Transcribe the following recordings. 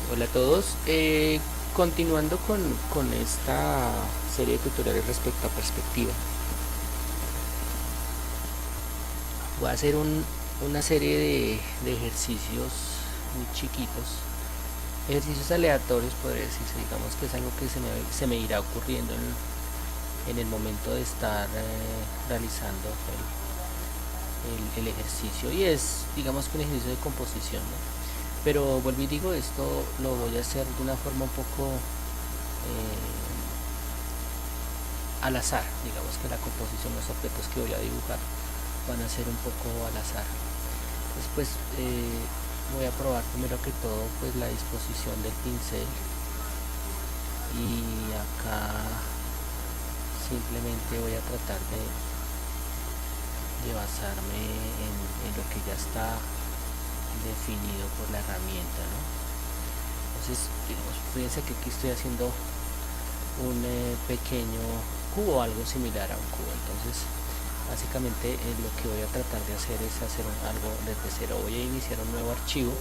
Hola a todos. Continuando con esta serie de tutoriales respecto a perspectiva, voy a hacer una serie de ejercicios muy chiquitos, ejercicios aleatorios, podría decirse. Digamos que es algo que se me irá ocurriendo en el momento de estar realizando el ejercicio, y es, digamos, que un ejercicio de composición, ¿no? Pero vuelvo y digo, esto lo voy a hacer de una forma un poco al azar. Digamos que la composición, los objetos que voy a dibujar van a ser un poco al azar. Después voy a probar primero que todo pues la disposición del pincel, y acá simplemente voy a tratar de basarme en lo que ya está definido por la herramienta, ¿no? Entonces, digamos, fíjense que aquí estoy haciendo un pequeño cubo, algo similar a un cubo. Entonces, básicamente lo que voy a tratar de hacer es hacer algo desde cero. Voy a iniciar un nuevo archivo,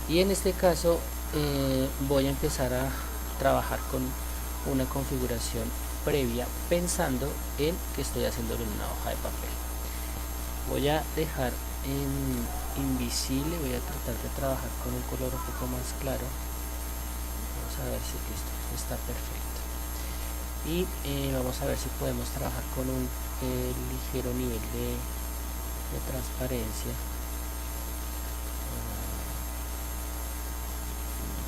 y en este caso voy a empezar a trabajar con una configuración previa, pensando en que estoy haciéndolo en una hoja de papel. Voy a dejar en invisible, voy a tratar de trabajar con un color un poco más claro. Vamos a ver si esto está perfecto, y vamos a ver si podemos trabajar con un ligero nivel de transparencia.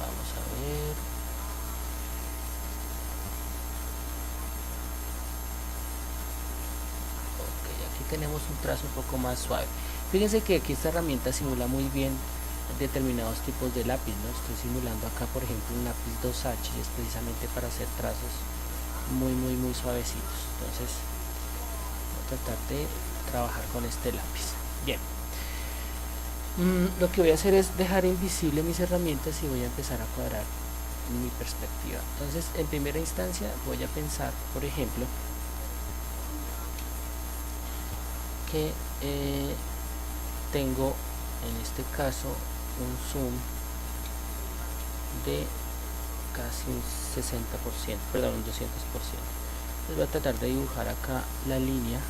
Vamos a ver. Ok, aquí tenemos un trazo un poco más suave. Fíjense que aquí esta herramienta simula muy bien determinados tipos de lápiz, ¿no? Estoy simulando acá, por ejemplo, un lápiz 2H, y es precisamente para hacer trazos muy suavecitos. Entonces voy a tratar de trabajar con este lápiz. Bien. Lo que voy a hacer es dejar invisible mis herramientas y voy a empezar a cuadrar mi perspectiva. Entonces, en primera instancia voy a pensar, por ejemplo, que tengo en este caso un zoom de casi un 60%, perdón, un 200%. Entonces voy a tratar de dibujar acá la línea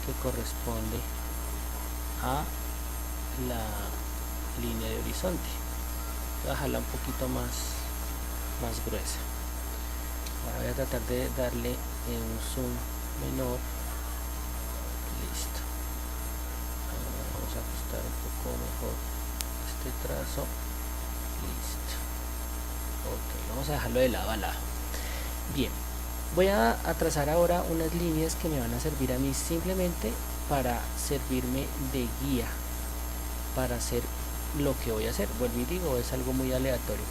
que corresponde a la línea de horizonte. Voy a dejarla un poquito más gruesa. Ahora voy a tratar de darle un zoom menor. Listo. Vamos a ajustar un poco mejor este trazo. Listo. Ok, vamos a dejarlo de lado a lado. Bien, voy a trazar ahora unas líneas que me van a servir a mí simplemente para servirme de guía para hacer lo que voy a hacer. Vuelvo y digo, es algo muy aleatorio,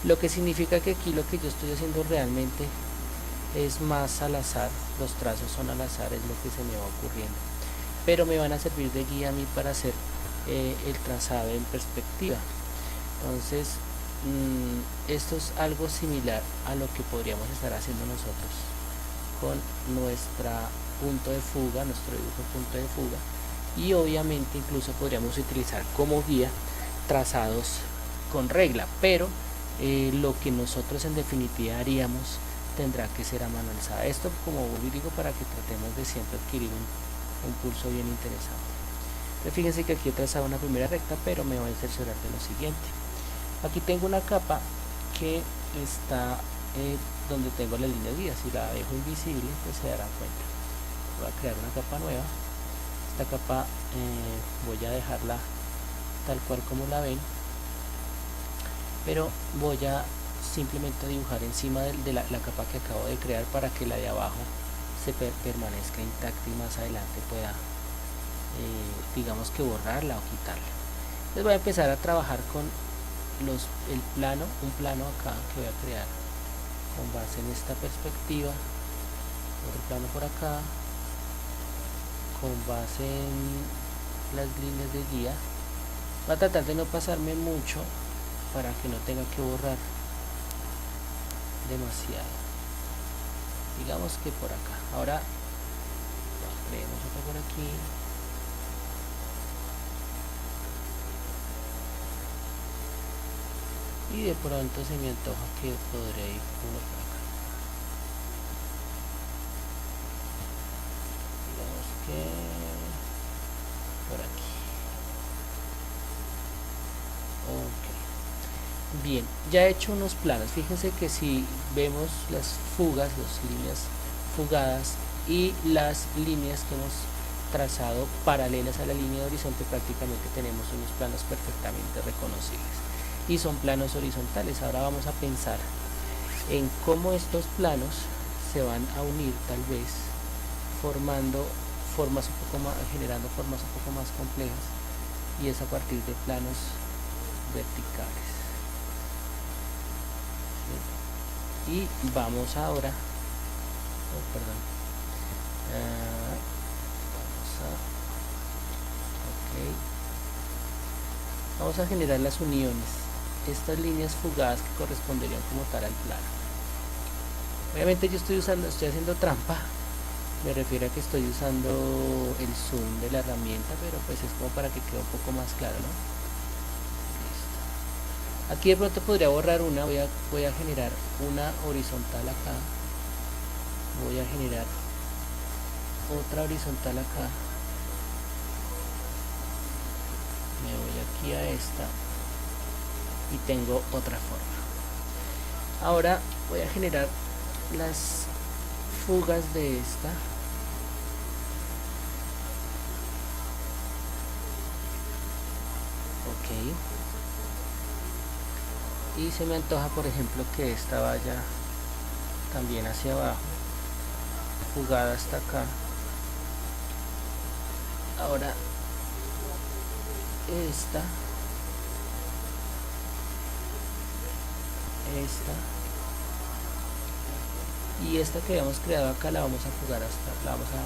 lo que significa que aquí lo que yo estoy haciendo realmente es más al azar. Los trazos son al azar, es lo que se me va ocurriendo, pero me van a servir de guía a mí para hacer el trazado en perspectiva. Entonces, esto es algo similar a lo que podríamos estar haciendo nosotros con nuestra punto de fuga, nuestro dibujo punto de fuga, y obviamente incluso podríamos utilizar como guía trazados con regla, pero lo que nosotros en definitiva haríamos tendrá que ser a mano alzada. Esto, como digo, para que tratemos de siempre adquirir un pulso bien interesante. Pero fíjense que aquí he trazado una primera recta, pero me voy a cerciorar de lo siguiente. Aquí tengo una capa que está donde tengo la línea de guía. Si la dejo invisible, pues se darán cuenta. Voy a crear una capa nueva. Esta capa voy a dejarla tal cual como la ven, pero voy a simplemente dibujar encima de la capa que acabo de crear, para que la de abajo se permanezca intacta y más adelante pueda digamos que borrarla o quitarla. Entonces voy a empezar a trabajar con el plano, un plano acá que voy a crear con base en esta perspectiva, otro plano por acá con base en las líneas de guía. Voy a tratar de no pasarme mucho para que no tenga que borrar demasiado. Digamos que por acá. Ahora creemos otra por aquí. y de pronto se me antoja que podré ir uno por acá. Digamos que por aquí. Ok. Bien, ya he hecho unos planos. Fíjense que si vemos las fugas, las líneas fugadas y las líneas que hemos trazado paralelas a la línea de horizonte, prácticamente tenemos unos planos perfectamente reconocibles y son planos horizontales. Ahora vamos a pensar en cómo estos planos se van a unir, tal vez formando formas un poco más, generando formas un poco más complejas, y es a partir de planos verticales. ¿Sí? Y vamos ahora, perdón, vamos a generar las uniones, estas líneas fugadas que corresponderían como tal al plano. Obviamente yo estoy haciendo trampa, me refiero a que estoy usando el zoom de la herramienta, pero pues es como para que quede un poco más claro, ¿no? Listo. Aquí de pronto podría borrar una, voy a generar una horizontal acá, voy a generar otra horizontal acá, me voy aquí a esta y tengo otra forma. Ahora voy a generar las fugas de esta. Ok. Y se me antoja, por ejemplo, que esta vaya también hacia abajo, fugada hasta acá. Ahora esta y esta que habíamos creado acá la vamos a fugar la vamos a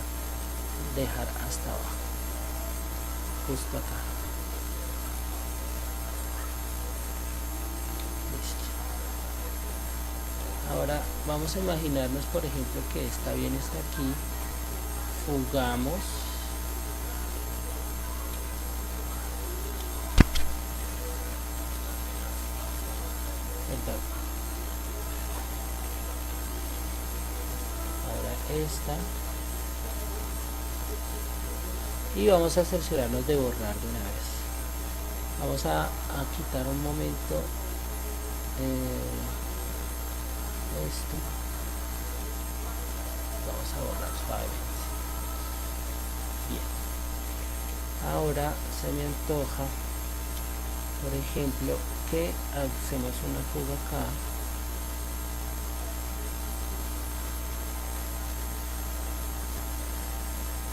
dejar hasta abajo, justo acá. Listo. Ahora vamos a imaginarnos, por ejemplo, que esta viene hasta aquí, fugamos esta y vamos a cerciorarnos de borrar de una vez. Vamos a quitar un momento esto, vamos a borrar suavemente. Bien, ahora se me antoja, por ejemplo, que hacemos una fuga acá,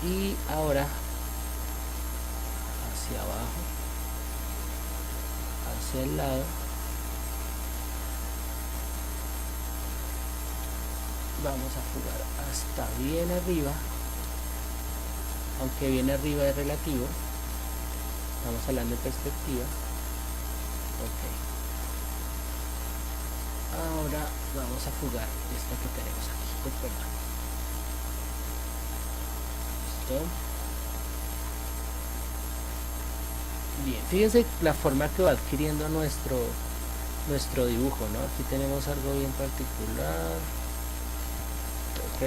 y ahora hacia abajo, hacia el lado, vamos a fugar hasta bien arriba, aunque bien arriba es relativo, estamos hablando de perspectiva. Ok, ahora vamos a fugar esta que tenemos aquí. Perdón. Bien, fíjense la forma que va adquiriendo nuestro dibujo, ¿no? Aquí tenemos algo bien particular. Ok,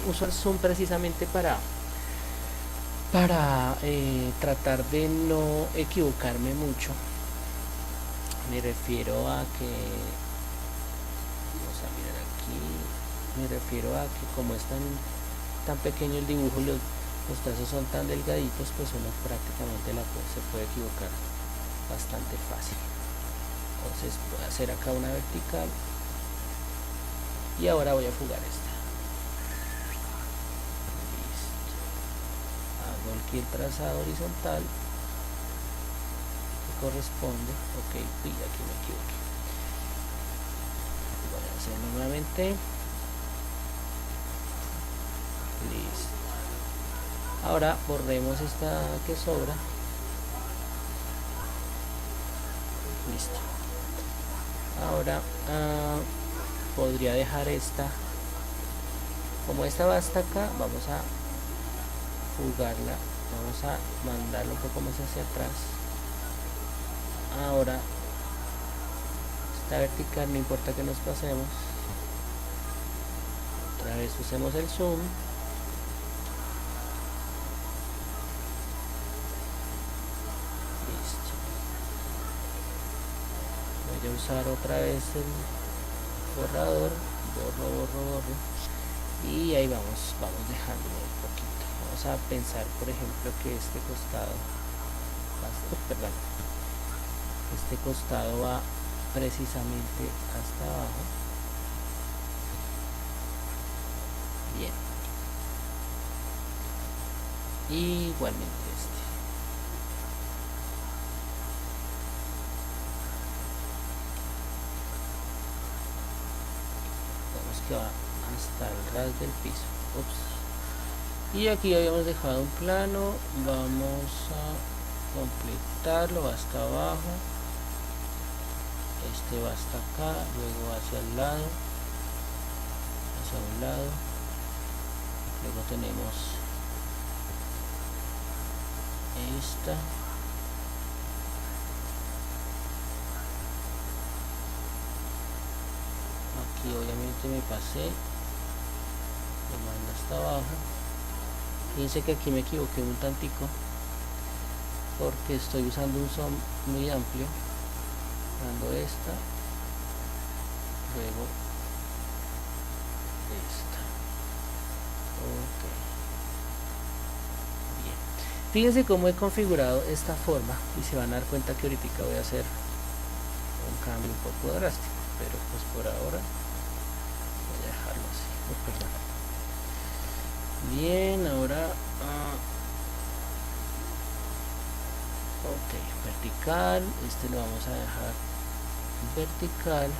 uso el zoom precisamente para tratar de no equivocarme mucho. Me refiero a que, vamos a mirar aquí, me refiero a que como es tan pequeño el dibujo, los trazos son tan delgaditos, pues uno prácticamente se puede equivocar bastante fácil. Entonces voy a hacer acá una vertical y ahora voy a fugar esta. Listo. Hago aquí el trazado horizontal que corresponde. Ok, y aquí me equivoqué. Voy a hacerlo nuevamente. Listo. Ahora borremos esta que sobra. Listo. Ahora podría dejar esta, como esta va hasta acá, vamos a fugarla, vamos a mandarlo un poco más hacia atrás. Ahora esta vertical, no importa que nos pasemos. Otra vez usemos el zoom. Listo. Voy a usar otra vez el borrador, borro, y ahí vamos dejando un poquito. Vamos a pensar, por ejemplo, que este costado va precisamente hasta abajo. Bien. Y igualmente este. Vemos que va hasta el ras del piso. Ups. Y aquí habíamos dejado un plano. Vamos a completarlo hasta abajo. Este va hasta acá, luego hacia el lado, hacia un lado. Luego tenemos esta. Aquí obviamente me pasé, lo mando hasta abajo. Fíjense que aquí me equivoqué un tantico porque estoy usando un zoom muy amplio. Dando esta, luego esta. Ok. Bien. Fíjense cómo he configurado esta forma y se van a dar cuenta que ahorita voy a hacer un cambio un poco drástico, pero pues por ahora voy a dejarlo así. Perdón. Bien, ahora ok, vertical, este lo vamos a dejar vertical,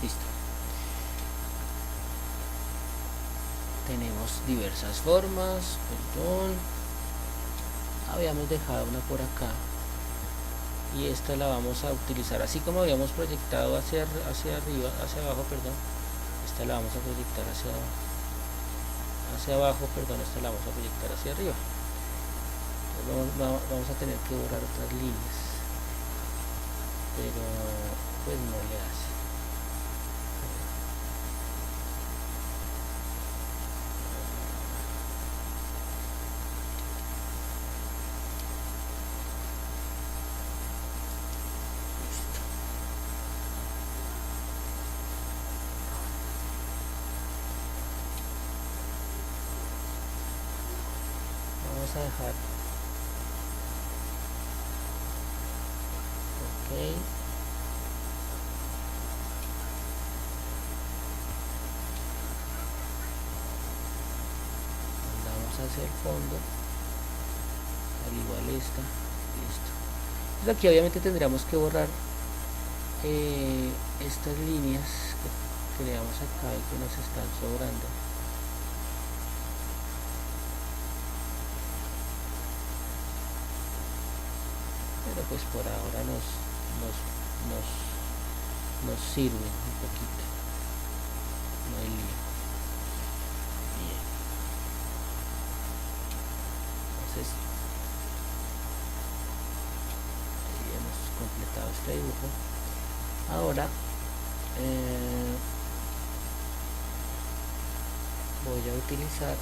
listo. Tenemos diversas formas, perdón, habíamos dejado una por acá y esta la vamos a utilizar así como habíamos proyectado hacia arriba, hacia abajo, perdón. Esta la vamos a proyectar hacia abajo, perdón, esta la vamos a proyectar hacia arriba. Vamos a tener que borrar otras líneas, pero pues no le hace. Listo. Vamos a dejar andamos hacia el fondo, al igual esta. Listo. Entonces aquí obviamente tendríamos que borrar estas líneas que creamos acá y que nos están sobrando. Pero pues por ahora nos sirve un poquito, no hay lío. Bien, entonces ahí hemos completado este dibujo. Ahora voy a utilizar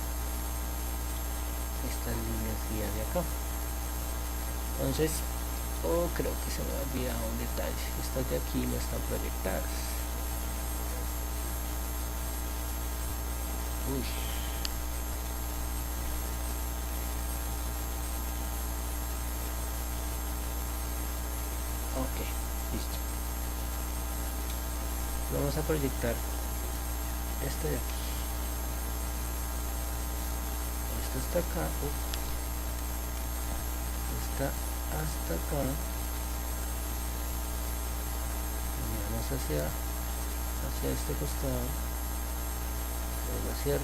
estas líneas guía de acá. Entonces creo que se me ha olvidado un detalle, estas de aquí no están proyectadas. Uy. Ok, listo. Vamos a proyectar este de aquí. Esto está acá. Está hasta acá. Miramos hacia este costado, luego hacia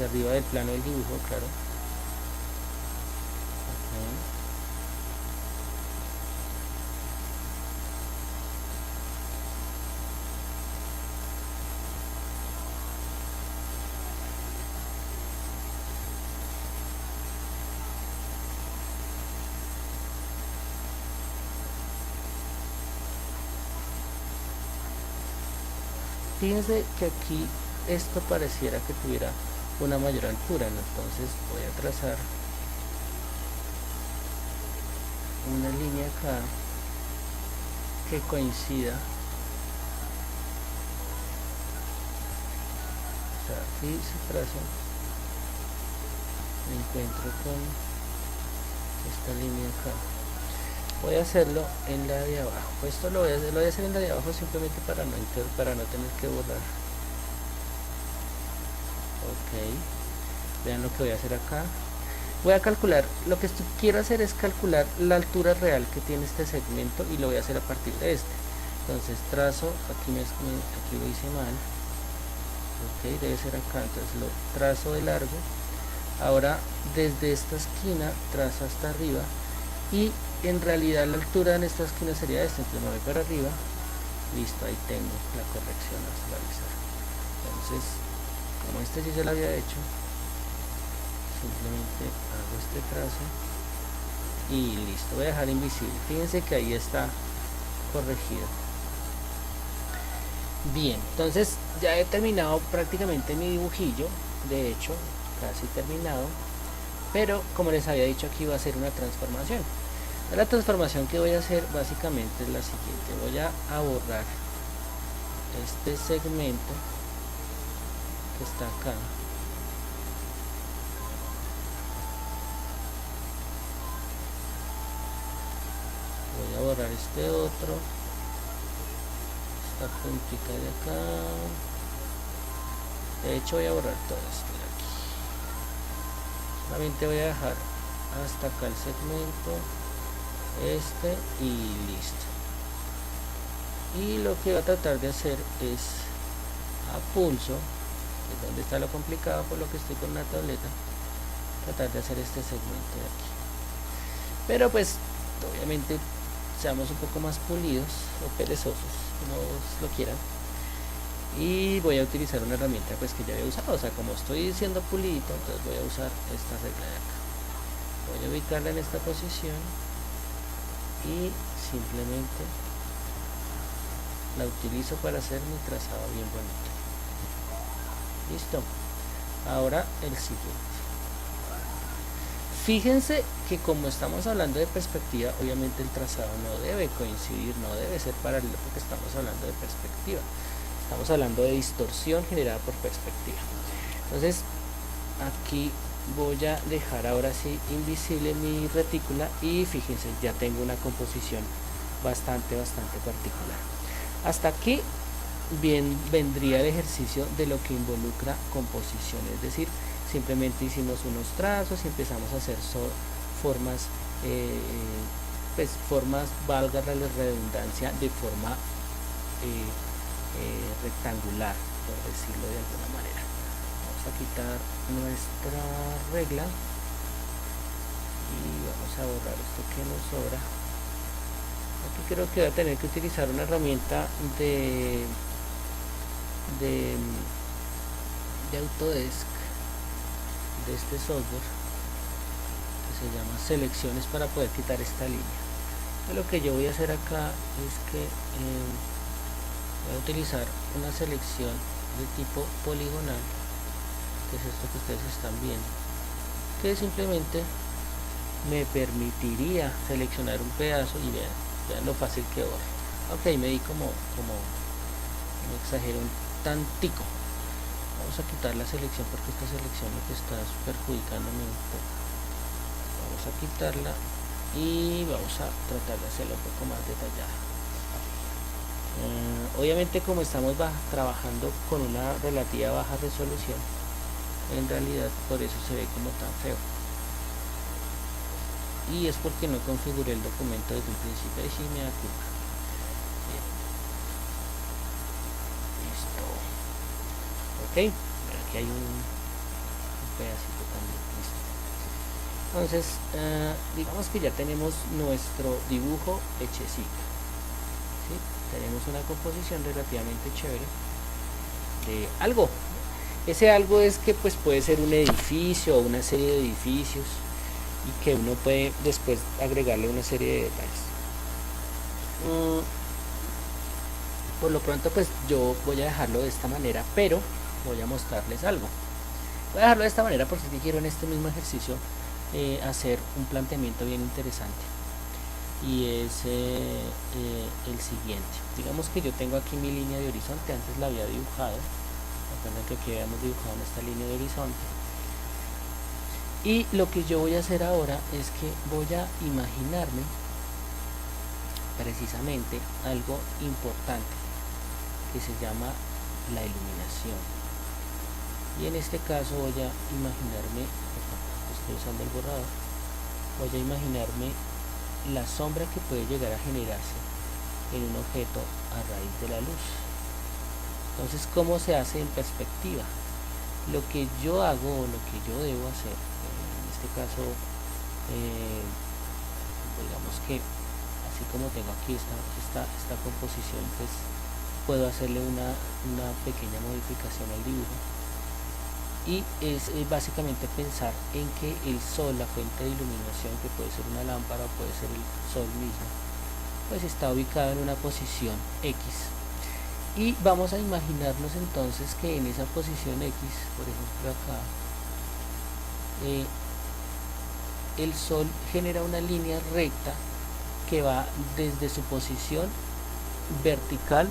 arriba del plano del dibujo, claro. Okay. fíjense que aquí esto pareciera que tuviera una mayor altura, ¿no? Entonces voy a trazar una línea acá que coincida. O sea, aquí si trazo me encuentro con esta línea acá. Voy a hacerlo en la de abajo. Esto lo voy a hacer en la de abajo simplemente para no tener que borrar. Ok, vean lo que voy a hacer acá. Voy a calcular, lo que quiero hacer es calcular la altura real que tiene este segmento y lo voy a hacer a partir de este. Entonces trazo, aquí lo hice mal. Ok, debe ser acá, entonces lo trazo de largo. Ahora desde esta esquina trazo hasta arriba y en realidad la altura en esta esquina sería esta, entonces me voy para arriba. Listo, ahí tengo la corrección a visualizar. Entonces, como este sí se lo había hecho, simplemente hago este trazo y listo. Voy a dejar invisible, fíjense que ahí está corregido. Bien, entonces ya he terminado prácticamente mi dibujillo, de hecho casi terminado, pero como les había dicho, aquí va a ser una transformación. La transformación que voy a hacer básicamente es la siguiente: voy a borrar este segmento que está acá, voy a borrar este otro, esta puntita de acá, de hecho voy a borrar todo esto de aquí, solamente voy a dejar hasta acá el segmento este y listo. Y lo que voy a tratar de hacer es a pulso, es donde está lo complicado por lo que estoy con una tableta, tratar de hacer este segmento de aquí, pero pues obviamente seamos un poco más pulidos o perezosos, como lo quieran, y voy a utilizar una herramienta pues que ya había usado. O sea, como estoy siendo pulidito, entonces voy a usar esta regla de acá, voy a ubicarla en esta posición y simplemente la utilizo para hacer mi trazado bien bonito. Listo. Ahora el siguiente. Fíjense que como estamos hablando de perspectiva, obviamente el trazado no debe coincidir, no debe ser paralelo, porque estamos hablando de perspectiva. Estamos hablando de distorsión generada por perspectiva. Entonces aquí voy a dejar ahora sí invisible mi retícula y fíjense, ya tengo una composición bastante particular. Hasta aquí bien vendría el ejercicio de lo que involucra composición, es decir, simplemente hicimos unos trazos y empezamos a hacer formas, pues formas, valga la redundancia, de forma rectangular, por decirlo de alguna manera. Vamos a quitar nuestra regla y vamos a borrar esto que nos sobra. Aquí creo que voy a tener que utilizar una herramienta de Autodesk, de este software que se llama selecciones, para poder quitar esta línea. Lo que yo voy a hacer acá es que voy a utilizar una selección de tipo poligonal, que es esto que ustedes están viendo, que simplemente me permitiría seleccionar un pedazo y vean lo fácil que borra. Ok, me di como exagero un tantico. Vamos a quitar la selección porque esta selección lo que está perjudicándome un poco. Vamos a quitarla y vamos a tratar de hacerlo un poco más detallada. Obviamente, como estamos trabajando con una relativa baja resolución, en realidad por eso se ve como tan feo, y es porque no configuré el documento desde un principio. Ahí sí me da culpa. Bien. Listo. Ok, aquí hay un pedacito también. Listo. Entonces digamos que ya tenemos nuestro dibujo hechecito, ¿sí? Tenemos una composición relativamente chévere de algo. Ese algo es que pues puede ser un edificio o una serie de edificios, y que uno puede después agregarle una serie de detalles. Por lo pronto pues yo voy a dejarlo de esta manera, pero voy a mostrarles algo. Voy a dejarlo de esta manera porque quiero en este mismo ejercicio hacer un planteamiento bien interesante, y es el siguiente. Digamos que yo tengo aquí mi línea de horizonte, antes la había dibujado, recuerden que aquí habíamos dibujado esta línea de horizonte, y lo que yo voy a hacer ahora es que voy a imaginarme precisamente algo importante que se llama la iluminación. Y en este caso voy a imaginarme, estoy usando el borrador, voy a imaginarme la sombra que puede llegar a generarse en un objeto a raíz de la luz. Entonces, ¿cómo se hace en perspectiva? Lo que yo hago, o lo que yo debo hacer, en este caso, digamos que así como tengo aquí esta composición, pues puedo hacerle una pequeña modificación al dibujo, y es básicamente pensar en que el sol, la fuente de iluminación, que puede ser una lámpara o puede ser el sol mismo, pues está ubicado en una posición X, y vamos a imaginarnos entonces que en esa posición X, por ejemplo acá, el sol genera una línea recta que va desde su posición vertical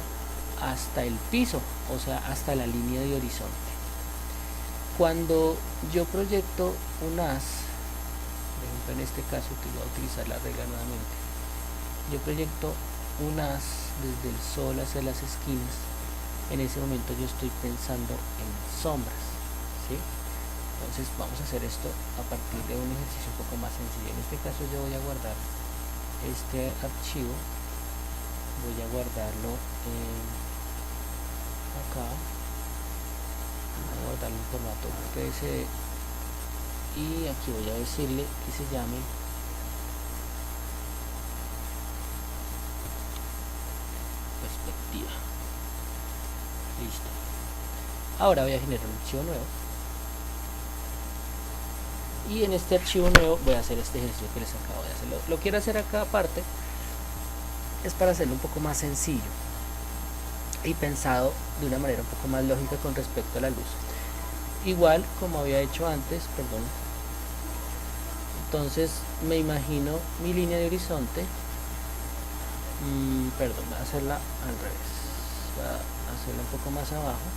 hasta el piso, o sea, hasta la línea de horizonte. Cuando yo proyecto un haz, por ejemplo en este caso que voy a utilizar la regla nuevamente, yo proyecto un haz desde el sol hacia las esquinas, en ese momento yo estoy pensando en sombras, ¿sí? Entonces vamos a hacer esto a partir de un ejercicio un poco más sencillo. En este caso yo voy a guardar este archivo, voy a guardarlo acá, voy a guardarlo en formato PSD, y aquí voy a decirle que se llame perspectiva. Listo. Ahora voy a generar un archivo nuevo, y en este archivo nuevo voy a hacer este ejercicio que les acabo de hacer. Lo quiero hacer acá aparte, es para hacerlo un poco más sencillo y pensado de una manera un poco más lógica con respecto a la luz, igual como había hecho antes, perdón. Entonces me imagino mi línea de horizonte, perdón, voy a hacerla al revés, voy a hacerla un poco más abajo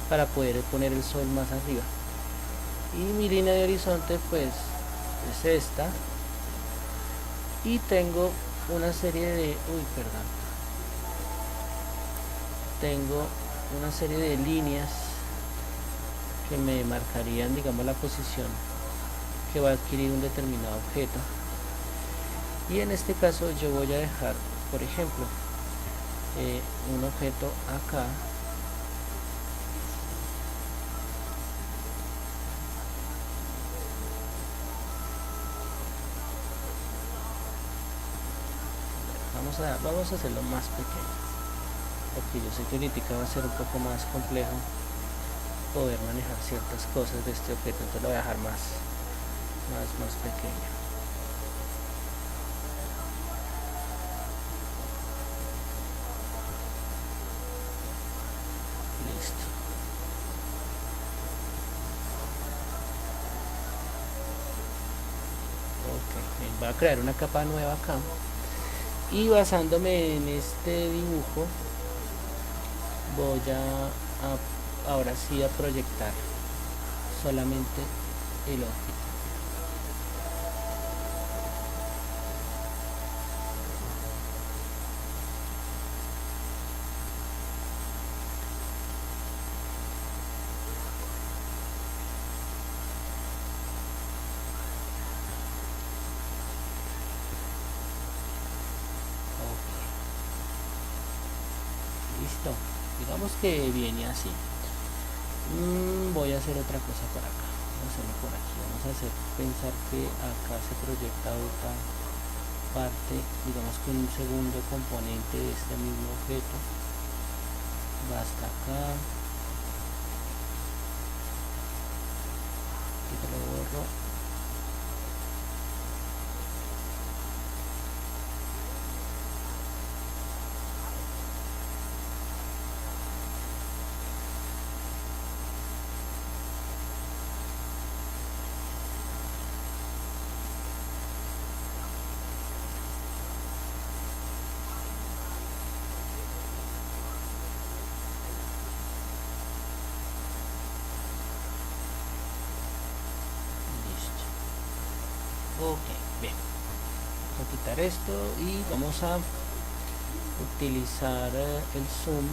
para poder poner el sol más arriba, y mi línea de horizonte pues es esta, y tengo una serie de tengo una serie de líneas que me marcarían, digamos, la posición que va a adquirir un determinado objeto, y en este caso yo voy a dejar, por ejemplo, un objeto acá, vamos a hacerlo más pequeño, porque yo sé que ahorita va a ser un poco más complejo poder manejar ciertas cosas de este objeto, entonces lo voy a dejar más pequeño. Listo. Ok, voy a crear una capa nueva acá, y basándome en este dibujo voy a ahora sí a proyectar solamente el objeto. Listo, digamos que viene así. Voy a hacer otra cosa por acá, vamos a hacerlo por aquí, vamos a hacer pensar que acá se proyecta otra parte, digamos que un segundo componente de este mismo objeto va hasta acá, y lo borro, Ok, bien, vamos a quitar esto y vamos a utilizar el zoom.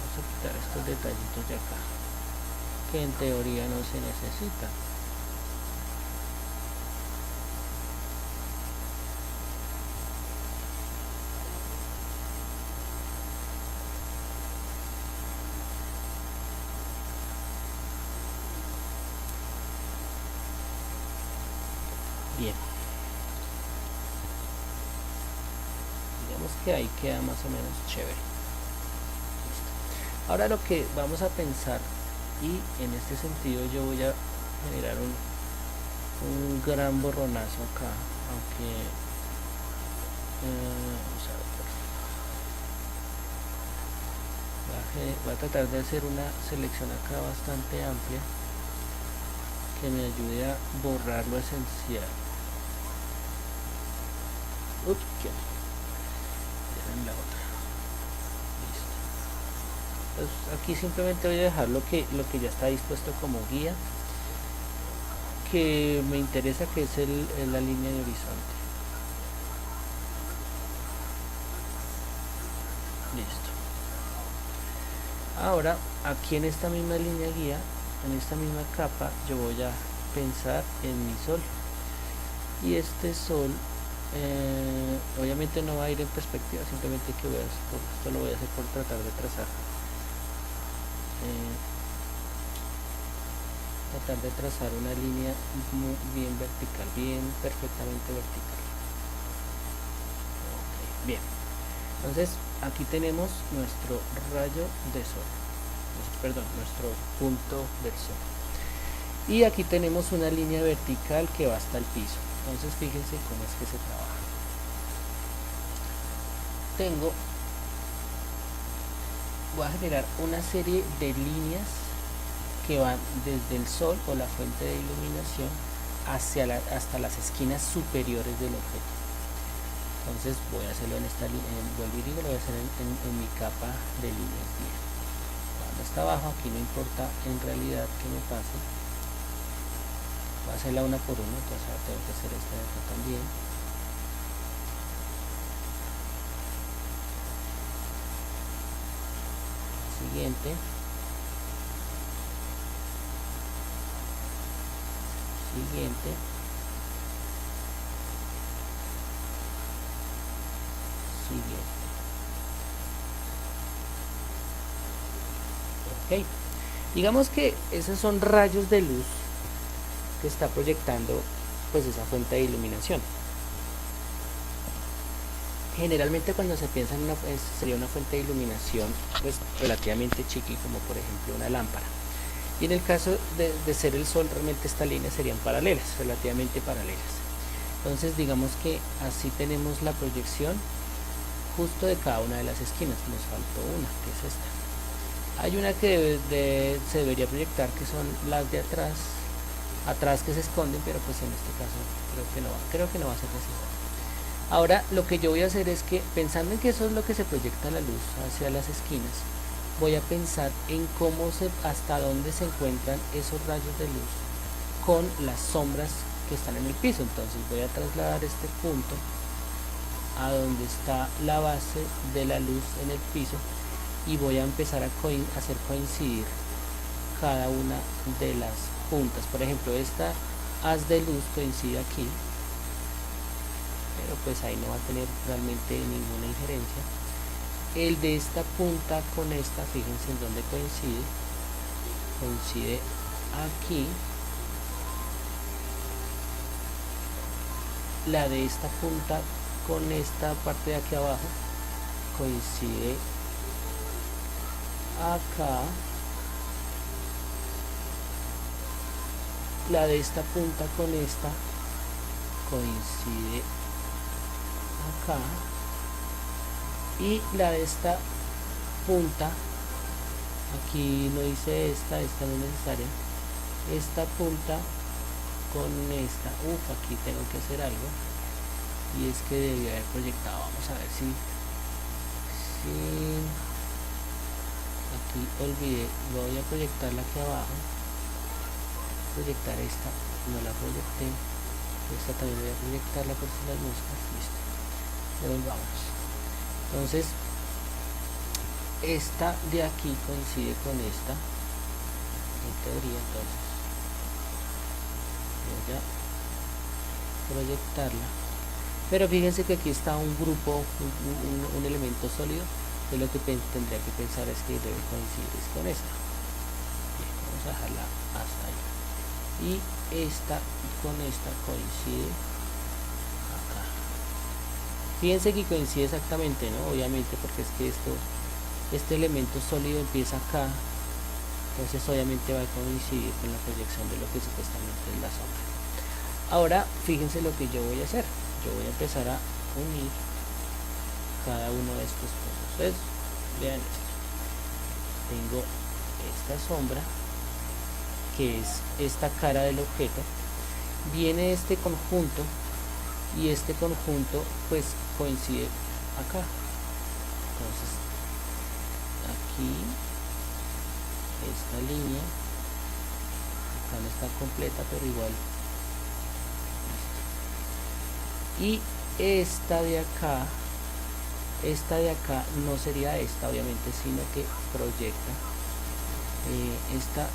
Vamos a quitar estos detallitos de acá que en teoría no se necesitan. Bien, digamos que ahí queda más o menos chévere. Listo. Ahora lo que vamos a pensar, y en este sentido yo voy a generar un gran borronazo acá, aunque vamos a ver, voy a tratar de hacer una selección acá bastante amplia que me ayude a borrar lo esencial. Ups, ¿qué? En la otra. Listo. Entonces aquí simplemente voy a dejar lo que ya está dispuesto como guía, que me interesa, que es la línea de horizonte. Listo. Ahora aquí en esta misma línea guía, en esta misma capa, yo voy a pensar en mi sol, y este sol obviamente no va a ir en perspectiva, simplemente que esto lo voy a hacer por tratar de trazar una línea muy bien vertical, bien perfectamente vertical. Okay, bien, entonces aquí tenemos nuestro rayo de sol, nuestro punto del sol, y aquí tenemos una línea vertical que va hasta el piso. Entonces fíjense cómo es que se trabaja. Voy a generar una serie de líneas que van desde el sol o la fuente de iluminación hasta las esquinas superiores del objeto. Entonces voy a hacerlo en esta línea, vuelvo y digo, lo voy a hacer en mi capa de líneas guía. Cuando está abajo, aquí no importa en realidad que me pase. Voy a hacerla una por una, entonces ahora tengo que hacer esta de acá también. Siguiente. Siguiente. Siguiente. Ok. Digamos que esos son rayos de luz que está proyectando pues esa fuente de iluminación. Generalmente cuando se piensa en sería una fuente de iluminación pues relativamente chiqui, como por ejemplo una lámpara, y en el caso de ser el sol, realmente estas líneas serían paralelas, relativamente paralelas. Entonces digamos que así tenemos la proyección justo de cada una de las esquinas. Nos faltó una, que es esta. Hay una que se debería proyectar, que son las de atrás que se esconden, pero pues en este caso creo que no va a ser necesario. Ahora lo que yo voy a hacer es que, pensando en que eso es lo que se proyecta la luz hacia las esquinas, voy a pensar en hasta dónde se encuentran esos rayos de luz con las sombras que están en el piso. Entonces voy a trasladar este punto a donde está la base de la luz en el piso, y voy a empezar a hacer coincidir cada una de las puntas. Por ejemplo, esta haz de luz coincide aquí, pero pues ahí no va a tener realmente ninguna injerencia. El de esta punta con esta, fíjense en dónde coincide aquí. La de esta punta con esta parte de aquí abajo coincide acá. La de esta punta con esta coincide acá, y la de esta punta, aquí no hice esta no es necesaria, esta punta con esta, aquí tengo que hacer algo, y es que debía haber proyectado, vamos a ver si aquí olvidé, voy a proyectarla aquí abajo, proyectar esta, no la proyecté, esta también voy a proyectarla por si las moscas, listo, devolvamos. Entonces esta de aquí coincide con esta en teoría, entonces voy a proyectarla, pero fíjense que aquí está un grupo, un elemento sólido, que lo que tendría que pensar es que debe coincidir con esta. Bien, vamos a dejarla hasta ahí, y esta con esta coincide acá. Fíjense que coincide exactamente, ¿no? Obviamente, porque es que este elemento sólido empieza acá, entonces obviamente va a coincidir con la proyección de lo que supuestamente es la sombra. Ahora fíjense lo que yo voy a hacer, yo voy a empezar a unir cada uno de estos puntos. Entonces vean esto, tengo esta sombra que es esta cara del objeto, viene este conjunto y este conjunto pues coincide acá, entonces aquí esta línea acá no está completa pero igual, y esta de acá no sería esta obviamente, sino que proyecta, esta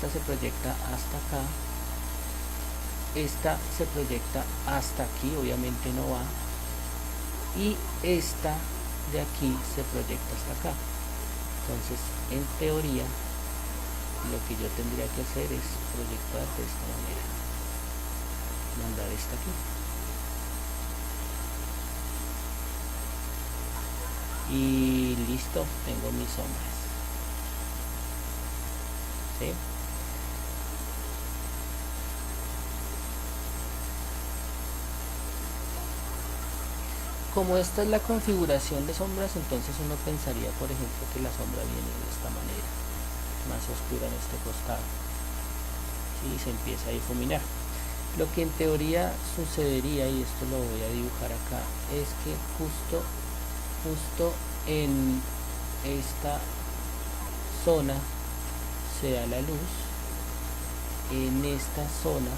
se proyecta hasta acá, esta se proyecta hasta aquí, obviamente no va, y esta de aquí se proyecta hasta acá. Entonces en teoría lo que yo tendría que hacer es proyectar de esta manera, mandar esta aquí, y listo, tengo mis sombras, ¿sí? Como esta es la configuración de sombras, entonces uno pensaría, por ejemplo, que la sombra viene de esta manera, más oscura en este costado, y se empieza a difuminar. Lo que en teoría sucedería, y esto lo voy a dibujar acá, es que justo en esta zona se da la luz, en esta zona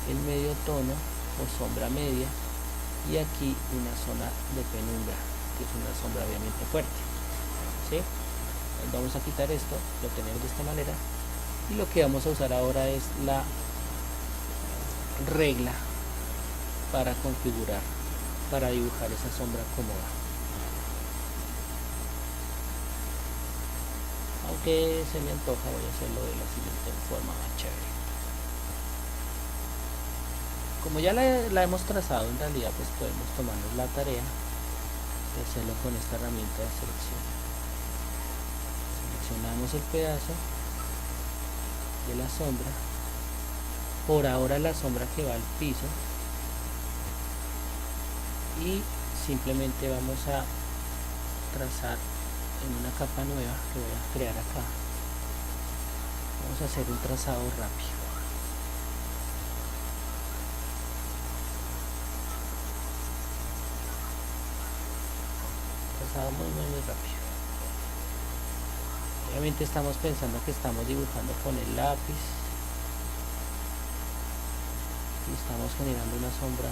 el medio tono o sombra media, y aquí una zona de penumbra, que es una sombra obviamente fuerte, ¿sí? Vamos a quitar esto, lo tenemos de esta manera, y lo que vamos a usar ahora es la regla para configurar, para dibujar esa sombra cómoda. Aunque se me antoja, voy a hacerlo de la siguiente forma más chévere. Como ya la hemos trazado, en realidad pues podemos tomarnos la tarea de hacerlo con esta herramienta de selección. Seleccionamos el pedazo de la sombra, por ahora la sombra que va al piso, y simplemente vamos a trazar en una capa nueva que voy a crear acá. Vamos a hacer un trazado rápido. Muy rápido. Obviamente estamos pensando que estamos dibujando con el lápiz y estamos generando una sombra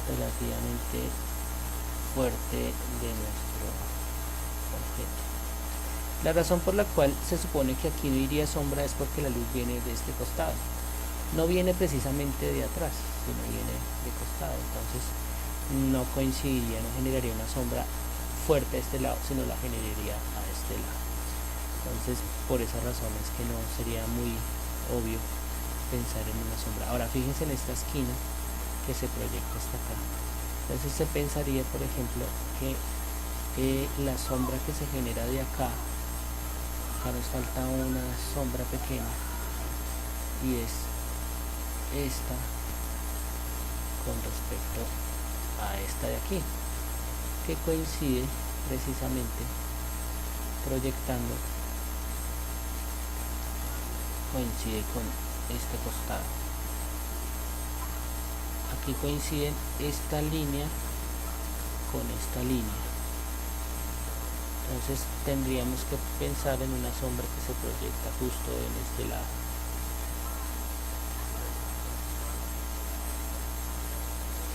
relativamente fuerte de nuestro objeto. La razón por la cual se supone que aquí no iría sombra es porque la luz viene de este costado, no viene precisamente de atrás, sino viene de costado, entonces no coincidiría, no generaría una sombra fuerte a este lado, sino la generaría a este lado. Entonces por esa razón es que no sería muy obvio pensar en una sombra. Ahora fíjense en esta esquina que se proyecta hasta acá, entonces se pensaría, por ejemplo, que la sombra que se genera de acá nos falta una sombra pequeña, y es esta con respecto a esta de aquí, que coincide precisamente proyectando, coincide con este costado. aquí coinciden esta línea con esta línea. Entonces tendríamos que pensar en una sombra que se proyecta justo en este lado.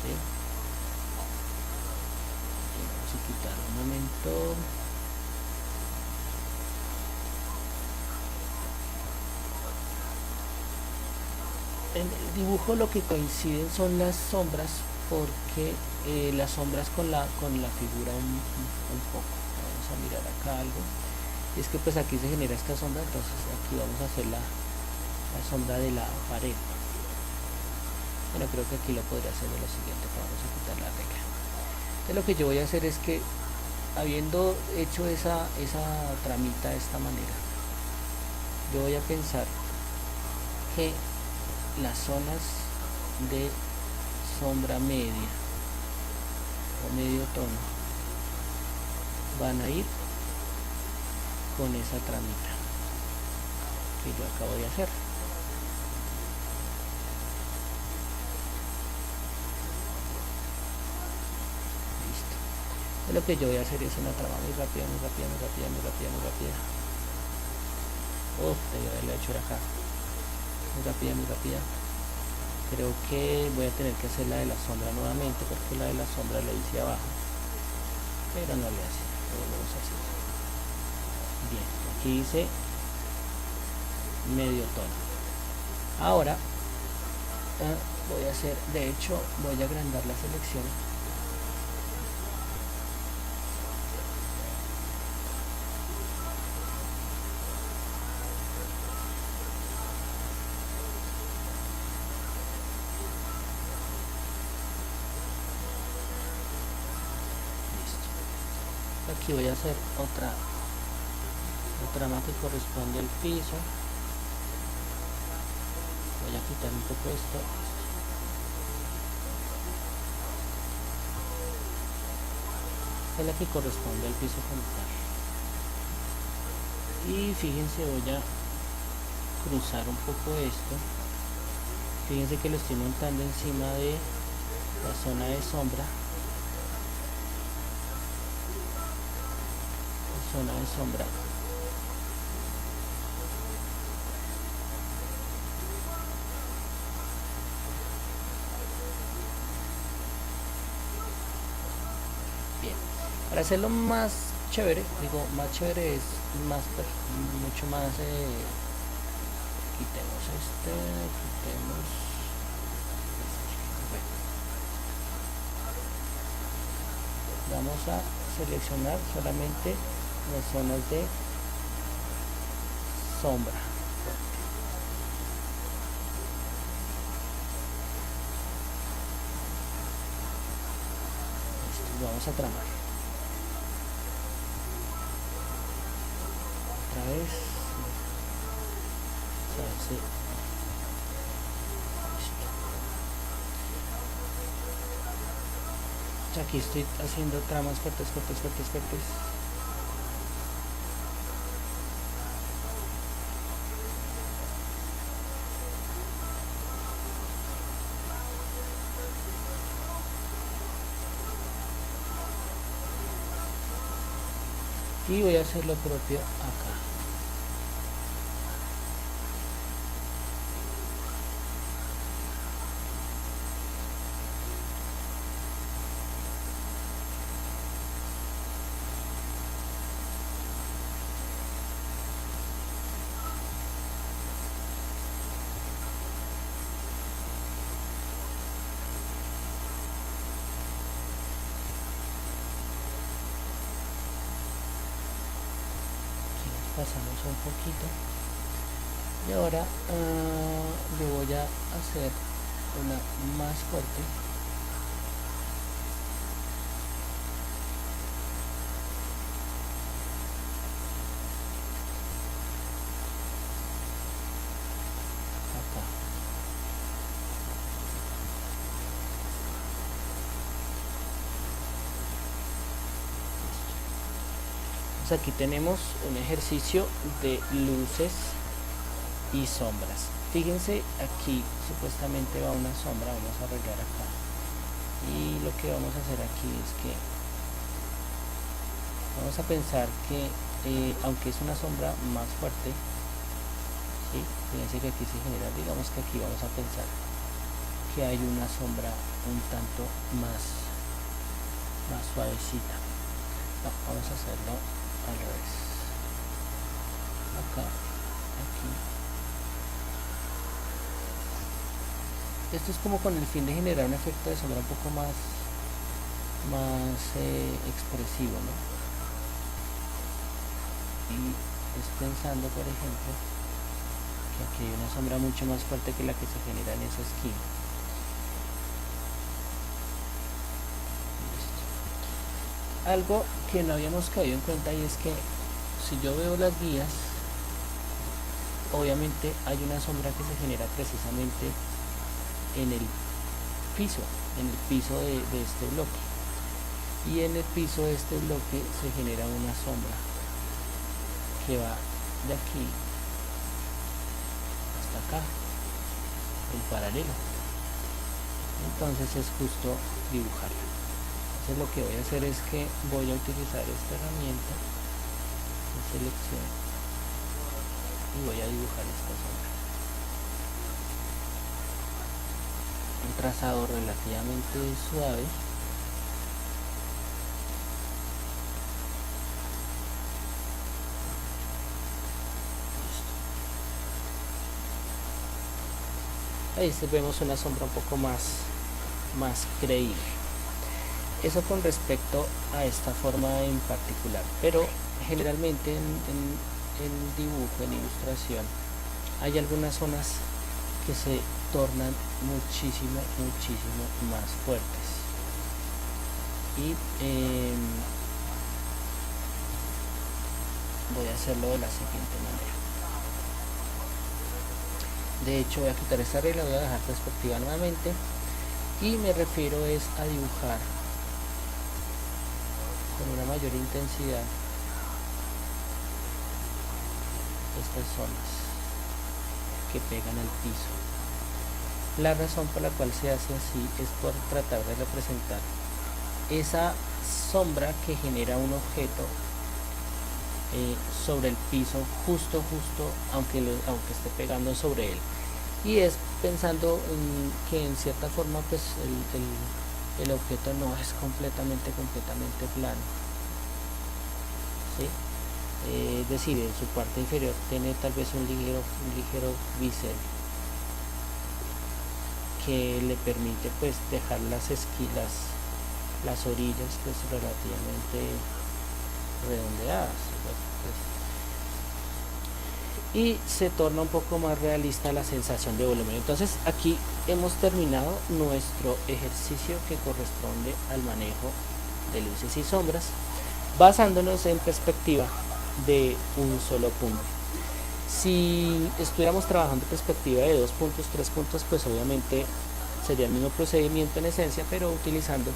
¿Sí? Vamos a quitar un momento. En el dibujo lo que coinciden son las sombras, porque las sombras con la figura un poco. Vamos a mirar acá algo, y es que pues aquí se genera esta sombra, entonces aquí vamos a hacer la sombra de la pared. Bueno, creo que aquí lo podría hacer de lo siguiente. Vamos a quitar la regla. Entonces lo que yo voy a hacer es que, habiendo hecho esa tramita de esta manera, yo voy a pensar que las zonas de sombra media o medio tono van a ir con esa tramita que yo acabo de hacer. Listo. Lo que yo voy a hacer es una trama muy rápida. Debí haberlo hecho acá. Muy rápida. Creo que voy a tener que hacer la de la sombra nuevamente, porque la de la sombra la hice abajo, pero no le hace. Lo volvemos a hacer. Bien, aquí hice medio tono. Ahora voy a hacer, de hecho voy a agrandar la selección. Aquí voy a hacer otra trama que corresponde al piso. Voy a quitar un poco esto. Es la que corresponde al piso como tal. Y fíjense, voy a cruzar un poco esto. Fíjense que lo estoy montando encima de la zona de sombra. Bien, para hacerlo más chévere, es mucho más, quitemos bueno. Vamos a seleccionar solamente las zonas de sombra. Vamos a tramar otra vez. Aquí estoy haciendo tramas fuertes. Y voy a hacer lo propio acá. Pasamos un poquito, y ahora le voy a hacer una más fuerte. Acá. Aquí tenemos un ejercicio de luces y sombras. fíjense, aquí supuestamente va una sombra, vamos a arreglar acá, y lo que vamos a hacer aquí es que vamos a pensar que aunque es una sombra más fuerte, ¿sí? Fíjense que aquí se genera, digamos que aquí vamos a pensar que hay una sombra un tanto más suavecita. No, vamos a hacerlo al revés. Acá, aquí. Esto es como con el fin de generar un efecto de sombra un poco más expresivo, ¿no? Y es pensando, por ejemplo, que aquí hay una sombra mucho más fuerte que la que se genera en esa esquina. Listo. Algo que no habíamos caído en cuenta, y es que si yo veo las guías, obviamente hay una sombra que se genera precisamente en el piso de este bloque, y en el piso de este bloque se genera una sombra que va de aquí hasta acá en paralelo. Entonces es justo dibujarla. Entonces lo que voy a hacer es que voy a utilizar esta herramienta de selección y voy a dibujar esta sombra. Un trazado relativamente suave. Ahí vemos una sombra un poco más creíble. Eso con respecto a esta forma en particular, pero generalmente en dibujo, en ilustración, hay algunas zonas que se tornan muchísimo más fuertes, y voy a hacerlo de la siguiente manera. De hecho, voy a quitar esta regla, voy a dejar perspectiva nuevamente, y me refiero es a dibujar con una mayor intensidad estas zonas que pegan al piso. La razón por la cual se hace así es por tratar de representar esa sombra que genera un objeto sobre el piso, justo aunque esté pegando sobre él, y es pensando que en cierta forma pues el objeto no es completamente plano, ¿sí? Es decir, en su parte inferior tiene tal vez un ligero bisel que le permite pues dejar las orillas pues relativamente redondeadas, y se torna un poco más realista la sensación de volumen. Entonces aquí hemos terminado nuestro ejercicio que corresponde al manejo de luces y sombras, basándonos en perspectiva de un solo punto. Si estuviéramos trabajando en perspectiva de 2 puntos, 3 puntos, pues obviamente sería el mismo procedimiento en esencia, pero utilizando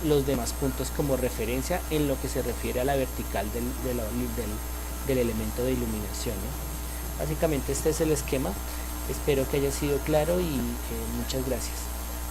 los demás puntos como referencia en lo que se refiere a la vertical del elemento de iluminación, ¿no? Básicamente este es el esquema. Espero que haya sido claro y muchas gracias.